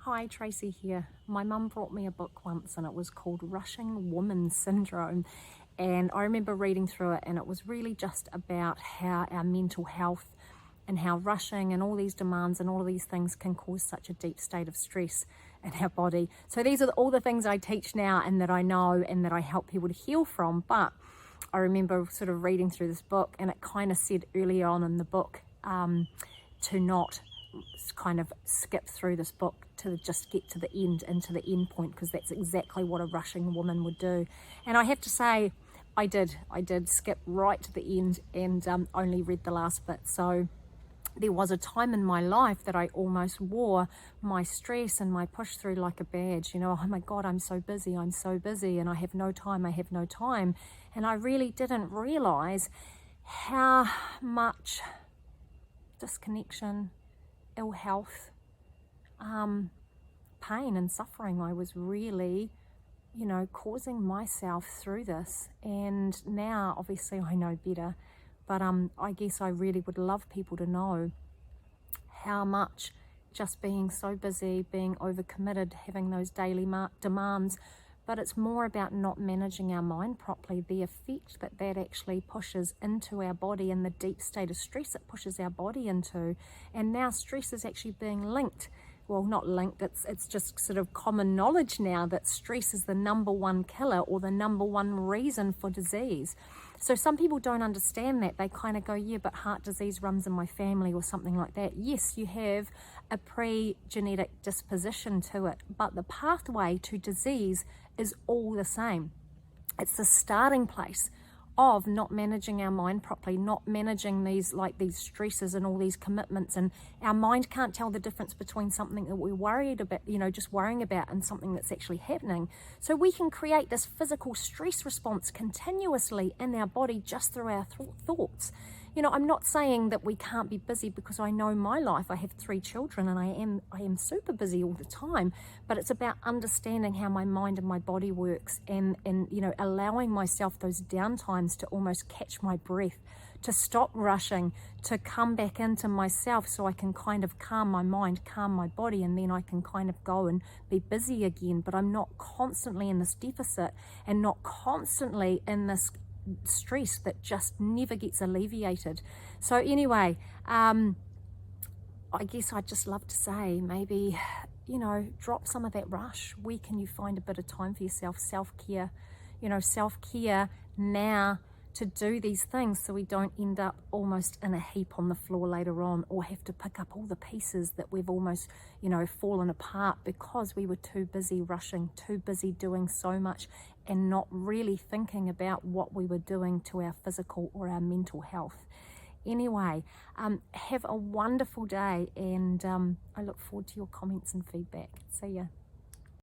Hi, Tracy here. My mum brought me a book once and it was called Rushing Woman Syndrome. And I remember reading through it, and it was really just about how our mental health and how rushing and all these demands and all of these things can cause such a deep state of stress in our body. So these are all the things I teach now and that I know and that I help people to heal from. But I remember sort of reading through this book, and it kind of said early on in the book to not kind of skip through this book, to just get to the end, into the end point, because that's exactly what a rushing woman would do. And I have to say, I did skip right to the end and only read the last bit. So there was a time in my life that I almost wore my stress and my push through like a badge. You know, oh my God, I'm so busy, and I have no time. And I really didn't realize how much disconnection, ill health, pain and suffering I was really, causing myself through this. And now obviously I know better, but I guess I really would love people to know how much just being so busy, being overcommitted, having those daily demands, but it's more about not managing our mind properly, the effect that that actually pushes into our body and the deep state of stress it pushes our body into. And now stress is actually being linked. Well, not linked, it's just sort of common knowledge now that stress is the number one killer or the number one reason for disease. So some people don't understand that. They kind of go, yeah, but heart disease runs in my family or something like that. Yes, you have a pre-genetic disposition to it, but the pathway to disease is all the same. It's the starting place of not managing our mind properly, not managing these stresses and all these commitments, and our mind can't tell the difference between something that we're worried about, just worrying about, and something that's actually happening. So we can create this physical stress response continuously in our body just through our thoughts. I'm not saying that we can't be busy, because I know my life. I have 3 children and I am super busy all the time, but it's about understanding how my mind and my body works, and allowing myself those downtimes to almost catch my breath, to stop rushing, to come back into myself so I can kind of calm my mind, calm my body, and then I can kind of go and be busy again. But I'm not constantly in this deficit and not constantly in this stress that just never gets alleviated. So anyway, I guess I'd just love to say, maybe, drop some of that rush. Where can you find a bit of time for yourself? Self-care, self-care now, to do these things so we don't end up almost in a heap on the floor later on, or have to pick up all the pieces that we've almost, fallen apart because we were too busy rushing, too busy doing so much, and not really thinking about what we were doing to our physical or our mental health. Anyway, have a wonderful day, and I look forward to your comments and feedback. See ya.